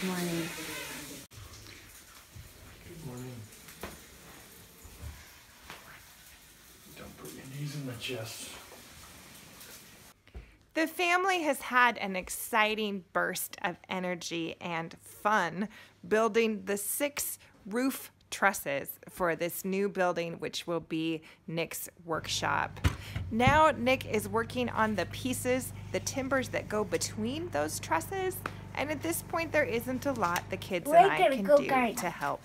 Morning. Good morning. Don't put your knees in the chest. The family has had an exciting burst of energy and fun building the 6 roof trusses for this new building, which will be Nick's workshop. Now Nick is working on the pieces, the timbers that go between those trusses, and at this point there isn't a lot the kids and I can do to help.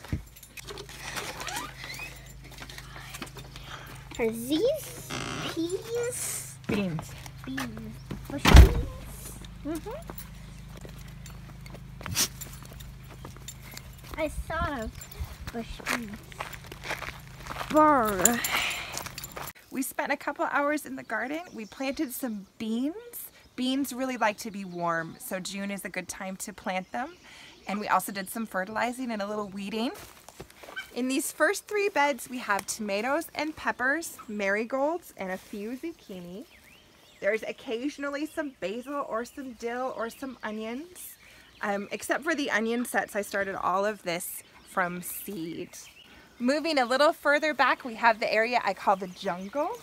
Are these peas? Beans. Beans. Bush beans? I thought of bush beans. Burr. We spent a couple hours in the garden. We planted some beans. Beans really like to be warm, so June is a good time to plant them. And we also did some fertilizing and a little weeding. In these first 3 beds, we have tomatoes and peppers, marigolds, and a few zucchini. There's occasionally some basil or some dill or some onions. Except for the onion sets, I started all of this from seed. Moving a little further back, we have the area I call the jungle.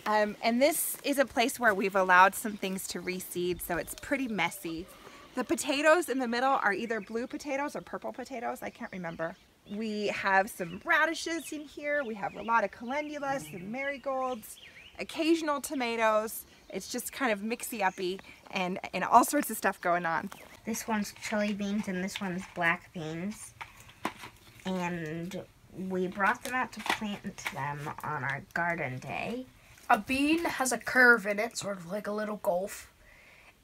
And this is a place where we've allowed some things to reseed, so it's pretty messy. The potatoes in the middle are either blue potatoes or purple potatoes, I can't remember. We have some radishes in here. We have a lot of calendula, some marigolds, occasional tomatoes. It's just kind of mixy-uppy and all sorts of stuff going on. This one's chili beans and this one's black beans. And we brought them out to plant them on our garden day. A bean has a curve in it, sort of like a little gulf.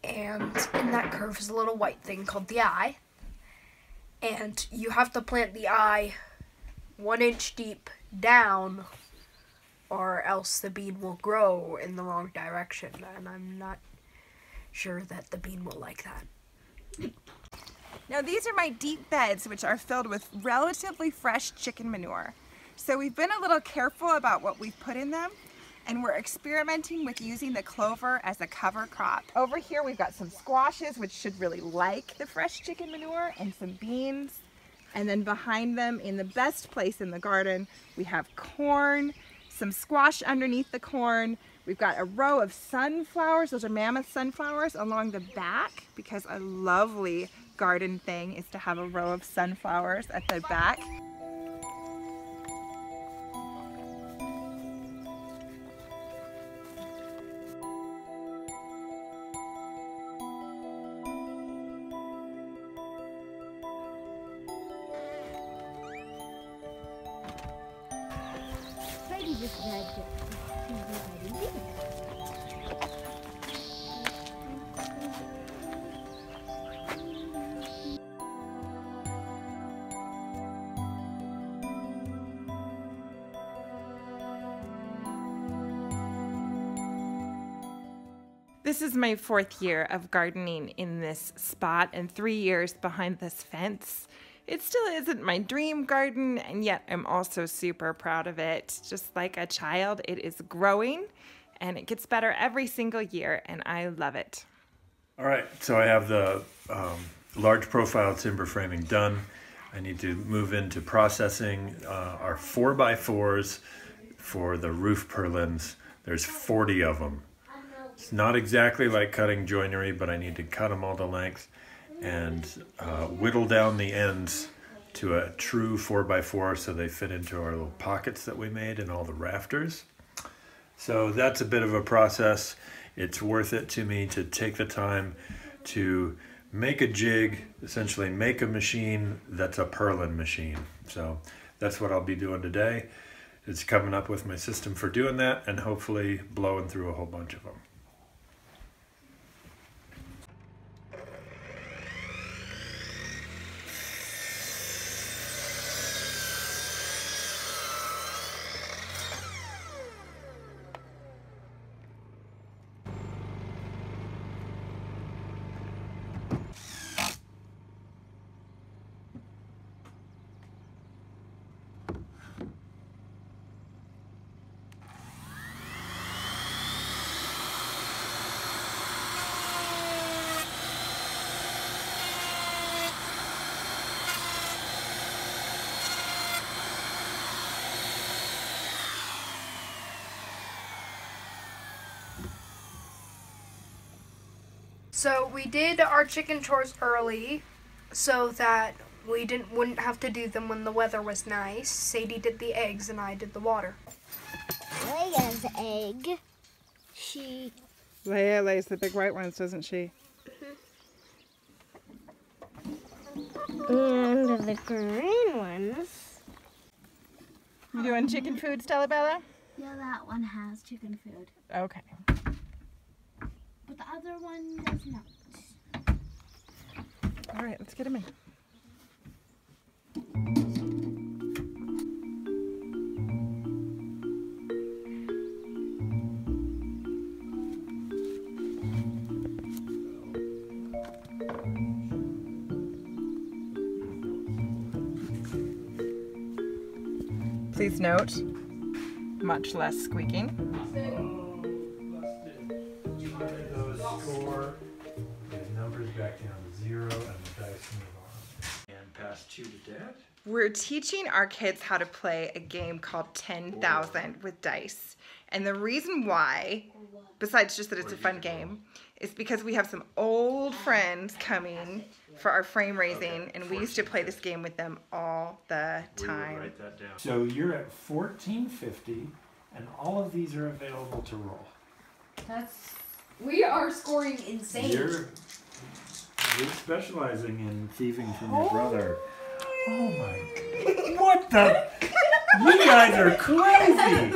And in that curve is a little white thing called the eye. And you have to plant the eye 1 inch deep down, or else the bean will grow in the wrong direction. And I'm not sure that the bean will like that. Now these are my deep beds, which are filled with relatively fresh chicken manure. So we've been a little careful about what we've put in them, and we're experimenting with using the clover as a cover crop. Over here we've got some squashes, which should really like the fresh chicken manure, and some beans. And then behind them, in the best place in the garden, we have corn, some squash underneath the corn. We've got a row of sunflowers. Those are mammoth sunflowers along the back, because a lovely garden thing is to have a row of sunflowers at the back. Just read This is my 4th year of gardening in this spot and 3 years behind this fence. It still isn't my dream garden, and yet I'm also super proud of it. Just like a child, it is growing, and it gets better every single year, and I love it. All right, so I have the large profile timber framing done. I need to move into processing our 4x4s for the roof purlins. There's 40 of them. It's not exactly like cutting joinery, but I need to cut them all to length and whittle down the ends to a true 4x4 so they fit into our little pockets that we made in all the rafters. So that's a bit of a process. It's worth it to me to take the time to make a jig, essentially make a machine that's a purlin machine. So that's what I'll be doing today. It's coming up with my system for doing that and hopefully blowing through a whole bunch of them. So we did our chicken chores early so that we wouldn't have to do them when the weather was nice. Sadie did the eggs and I did the water. Leia's egg. Leia lays the big white ones, doesn't she? And the green ones. You doing chicken food, Stella Bella? Yeah, that one has chicken food. Okay. But the other one does not. All right, let's get them in. Please note, much less squeaking. Score, the numbers back down to 0, and the dice move on. And pass 2 to Dad. We're teaching our kids how to play a game called 10,000 with dice. And the reason why, besides just that it's a fun game, is because we have some old friends coming for our frame raising, and we used to play this game with them all the time. Write that down. So you're at 1450, and all of these are available to roll. We are scoring insane. You're specializing in thieving from your brother. Oh my! What the? You guys are crazy.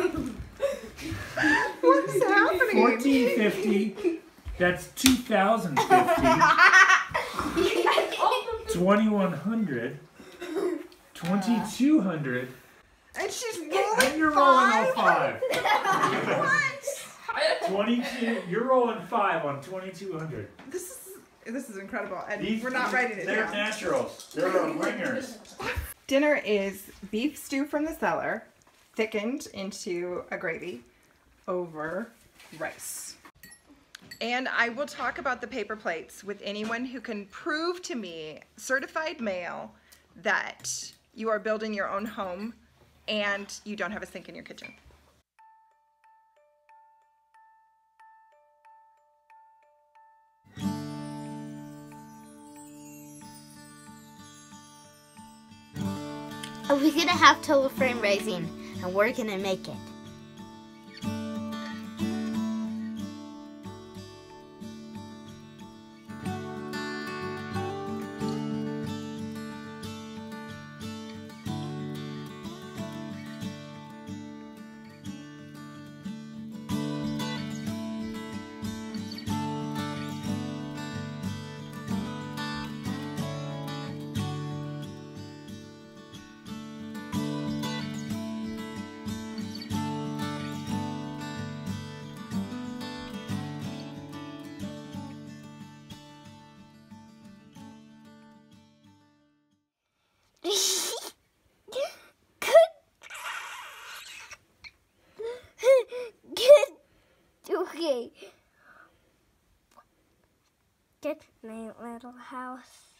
What's happening? 1450. That's 2050. 2100. 2200. And she's And rolling you're rolling all 5. 22. You're rolling 5 on 2200. This is incredible, and These- we're not writing it They're down. naturals. They're ringers. Dinner is beef stew from the cellar, thickened into a gravy over rice. And I will talk about the paper plates with anyone who can prove to me, certified mail, that you are building your own home and you don't have a sink in your kitchen. We're gonna have total frame raising, and we're gonna make it. Okay. Get my little house.